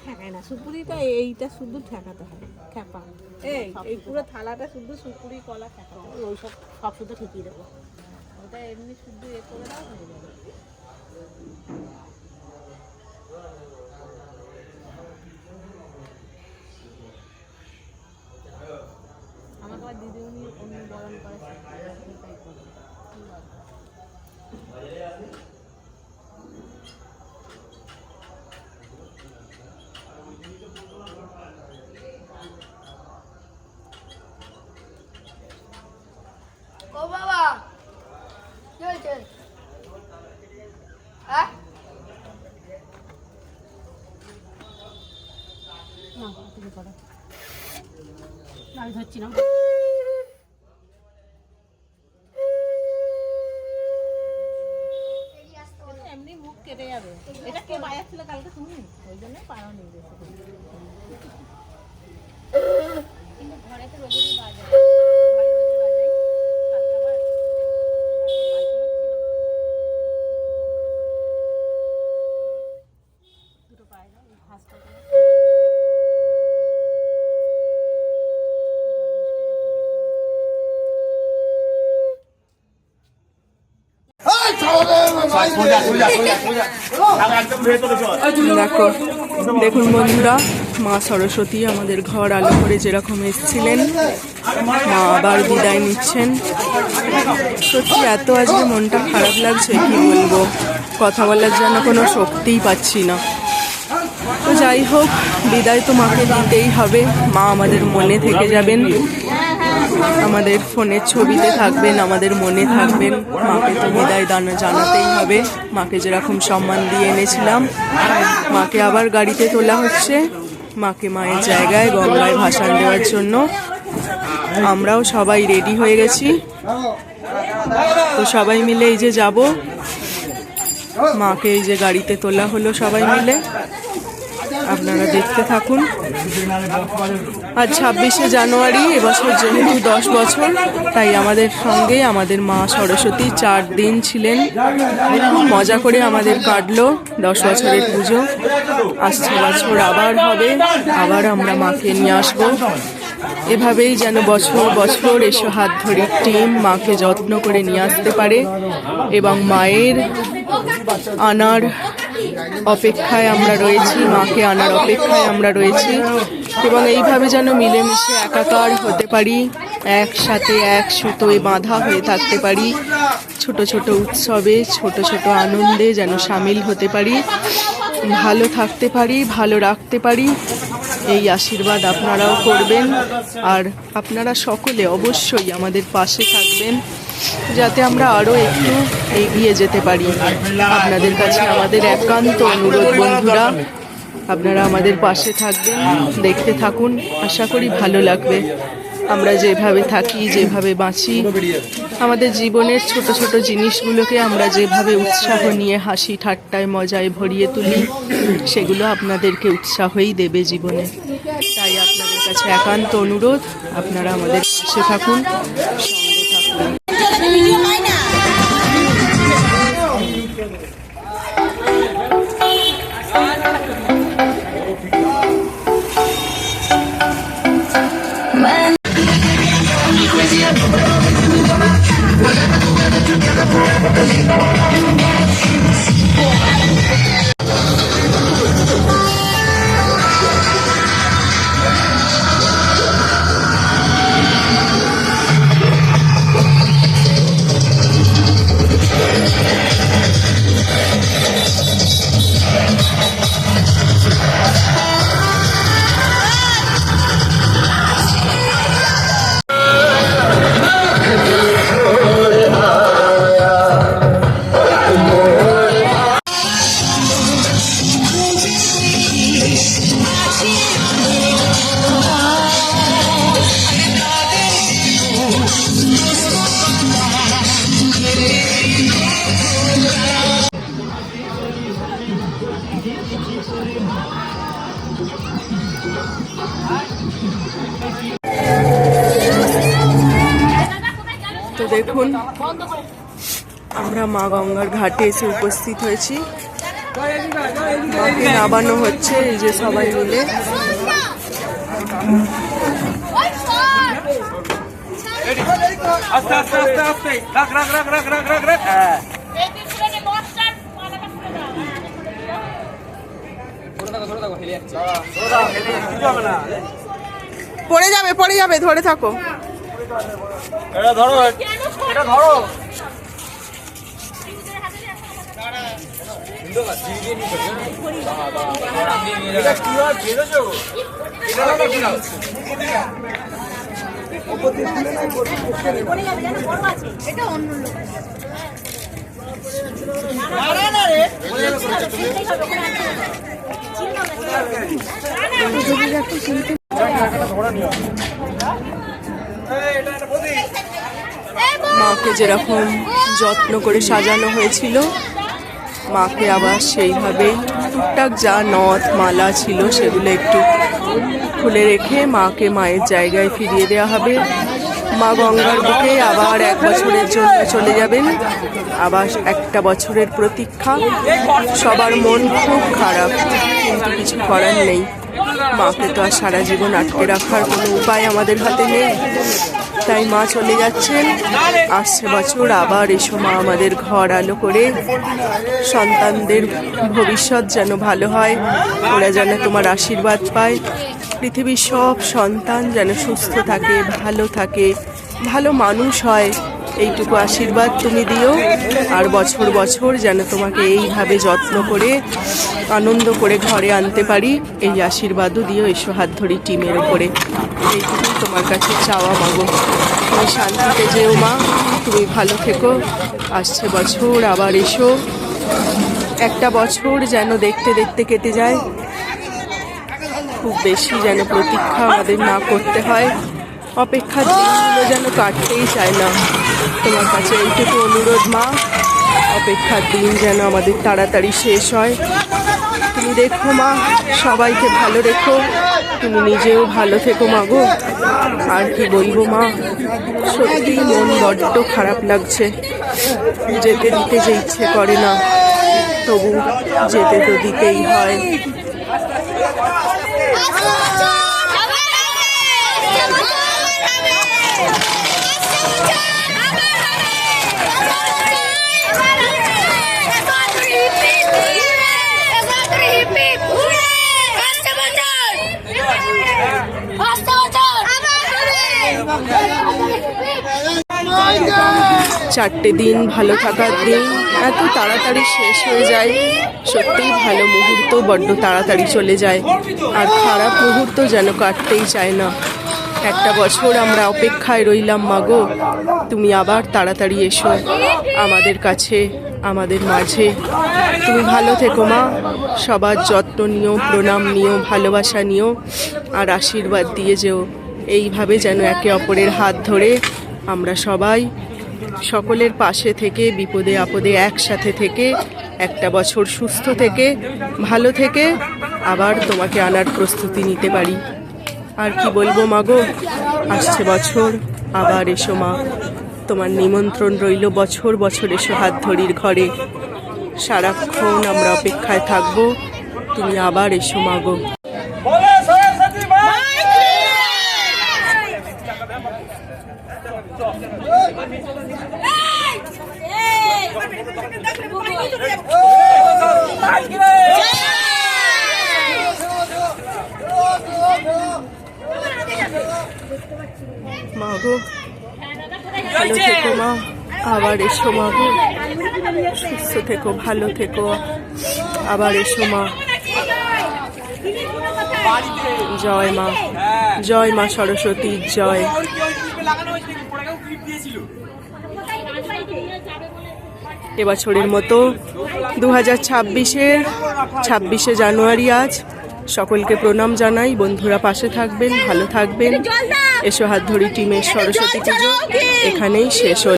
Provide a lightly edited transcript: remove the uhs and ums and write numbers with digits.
ঠেকায় না, সুপুরিটা এইটা শুধু ঠেকাতে হয়, খ্যাপা এই পুরো থালাটা শুধু সুপুরি কলা ঠেকাতে হয়। ওই সব শুদ্ধ ঠিকই দেবো। ওটা এমনি শুধু এ করে দাও হয়ে যাবে। আমাকে আবার দিদিমণি অন্য বরণ করে তাই করে। ও বাবা কি হয়েছে? হ্যাঁ না তুমি করো, আমি ধরছি না। এমনি মুখ কেটে যাবে। এটা কে বাজাচ্ছিল কালকে? তুমি? ওই জন্য পাড়া নিয়ে গেছে। কিন্তু ঘরে তো রোজই বাজায়, ঘরে রোজই বাজাই। কালকে আবার দুটো পায়ে দাও, ভাস করে দেখো, দেখুন বন্ধুরা, মা সরস্বতী আমাদের ঘর আলো করে যেরকম এসেছিলেন, মা আবার বিদায় নিচ্ছেন। সত্যি এত আজকে মনটা খারাপ লাগছে, কি বলবো, কথা বলার জন্য কোনো শক্তিই পাচ্ছি না। তো যাই হোক, বিদায় তো মাকে দিতেই হবে। মা আমাদের মনে থেকে যাবেন, আমাদের ফোনের ছবিতে থাকবেন, আমাদের মনে থাকবেন। মাকে তো বিদায় জানাতেই হবে। মাকে যেরকম সম্মান দিয়ে এনেছিলাম, মাকে আবার গাড়িতে তোলা হচ্ছে, মাকে মায়ের জায়গায় গঙ্গায় ভাসান দেওয়ার জন্য। আমরাও সবাই রেডি হয়ে গেছি। তো সবাই মিলে এই যে যাব, মাকে এই যে গাড়িতে তোলা হলো সবাই মিলে, আপনারা দেখতে থাকুন। আজ 26শে জানুয়ারি, এবছর যেহেতু 10 বছর, তাই আমাদের সঙ্গে আমাদের মা সরস্বতী 4 দিন ছিলেন। খুব মজা করে আমাদের কাটলো 10 বছরের পুজো। আসছে বছর আবার হবে, আবার আমরা মাকে নিয়ে আসবো। এভাবেই যেন বছর বছর এসে হাত ধরে টিম মাকে যত্ন করে নিয়ে আসতে পারে এবং মায়ের আনার অপেক্ষায় আমরা রয়েছি, মাকে আনার অপেক্ষায় আমরা রয়েছি এবং এইভাবে যেন মিলেমিশে একাকার হতে পারি, একসাথে এক সুতোয় বাঁধা হয়ে থাকতে পারি, ছোট ছোট উৎসবে ছোট ছোট আনন্দে যেন সামিল হতে পারি, ভালো থাকতে পারি, ভালো রাখতে পারি। এই আশীর্বাদ আপনারাও করবেন আর আপনারা সকলে অবশ্যই আমাদের পাশে থাকবেন, যাতে আমরা আরও একটু এগিয়ে যেতে পারি। আপনাদের কাছে আমাদের একান্ত অনুরোধ বন্ধুরা, আপনারা আমাদের পাশে থাকবেন, দেখতে থাকুন, আশা করি ভালো লাগবে। আমরা যেভাবে থাকি, যেভাবে বাঁচি, আমাদের জীবনের ছোট ছোট জিনিসগুলোকে আমরা যেভাবে উৎসাহ নিয়ে হাসি ঠাট্টায় মজায় ভরিয়ে তুলি, সেগুলো আপনাদেরকে উৎসাহই দেবে জীবনে। তাই আপনাদের কাছে একান্ত অনুরোধ, আপনারা আমাদের পাশে থাকুন, সঙ্গে থাকুন। তো দেখুন, আমরা মা গঙ্গার ঘাটে এসে উপস্থিত হয়েছি। মাকে নামানো হচ্ছে এই যে সবাই মিলে। আস্তে আস্তে আস্তে আস্তে রাখ রাখ রাখ রাখ রাখ রাখ রাখ। হ্যাঁ পড়ে যাবে পড়ে যাবে, ধরে থাকো। এটা ধরো, এটা ধরো। মাকে যেরকম যত্ন করে সাজানো হয়েছিল, মাকে আবার সেইভাবেই টুকটাক যা নথ মালা ছিল সেগুলো একটু খুলে রেখে মাকে মায়ের জায়গায় ফিরিয়ে দেওয়া হবে। মা গঙ্গার বুকে আবার 1 বছরের জন্য চলে যাবেন। আবার একটা বছরের প্রতীক্ষা। সবার মন খুব খারাপ, কিন্তু কিছু করার নেই। মাকে তো আর সারা জীবন আটকে রাখার কোনো উপায় আমাদের হাতে নেই। তাই মা চলে যাচ্ছেন। আসছে বছর আবার এসো মা আমাদের ঘর আলো করে। সন্তানদের ভবিষ্যৎ যেন ভালো হয়, ওরা যেন তোমার আশীর্বাদ পায়। পৃথিবীর সব সন্তান যেন সুস্থ থাকে, ভালো থাকে, ভালো মানুষ হয়, এইটুকু আশীর্বাদ তুমি দিও। আর বছর বছর যেন তোমাকে এইভাবে যত্ন করে আনন্দ করে ঘরে আনতে পারি, এই আশীর্বাদও দিও এসো হাত ধরি টিমের ওপরে। এইটুকুই তোমার কাছে চাওয়া মাগো। তুমি শান্তিতে যেও মা, তুমি ভালো থেকো। আসছে বছর আবার এসো। একটা বছর যেন দেখতে দেখতে কেটে যায়, খুব বেশি যেন প্রতীক্ষা আমাদের না করতে হয়। অপেক্ষার দিনগুলো যেন কাটতেই চায় না। তোমার কাছে এইটুকু অনুরোধ মা, অপেক্ষার দিন যেন আমাদের তাড়াতাড়ি শেষ হয়। তুমি দেখো মা, সবাইকে ভালো রেখো, তুমি নিজেও ভালো থেকো মাগো। আর কি বলবো মা, সত্যি মন বড্ড খারাপ লাগছে। যেতে দিতে যে ইচ্ছে করে না, তবু যেতে তো দিতেই হয়। চারটে দিন ভালো থাকার দিন এত তাড়াতাড়ি শেষ হয়ে যায়। সত্যিই ভালো মুহূর্ত বড্ড তাড়াতাড়ি চলে যায়, আর খারাপ মুহূর্ত যেন কাটতেই চায় না। একটা বছর আমরা অপেক্ষায় রইলাম মাগো, তুমি আবার তাড়াতাড়ি এসো আমাদের কাছে, আমাদের মাঝে। তুমি ভালো থেকো মা, সবার যত্ন নিও, প্রণাম নিও, ভালোবাসা নিও, আর আশীর্বাদ দিয়ে যেও। এইভাবে যেন একে অপরের হাত ধরে আমরা সবাই সকলের পাশে থেকে বিপদে আপদে একসাথে থেকে একটা বছর সুস্থ থেকে ভালো থেকে আবার তোমাকে আনার প্রস্তুতি নিতে পারি। আর কি বলবো মাগো, আসছে বছর আবার এসো মা, তোমার নিমন্ত্রণ রইল বছর বছর এসো হাত ধরির ঘরে। সারাক্ষণ আমরা অপেক্ষায় থাকবো, তুমি আবার এসো মাগো। মাগো ভালো থেকো মা, আবার এসো মাগো, সুস্থ থেকো, ভালো থেকো, আবার এসো মা। জয় মা, জয় মা সরস্বতী, জয়। এবছরের মতো 2026-এর 26শে জানুয়ারি আজ। সকলকে প্রণাম জানাই। বন্ধুরা পাশে থাকবেন, ভালো থাকবেন। এসো হাত ধরি টিমের সরস্বতী পুজো এখানেই শেষ হল।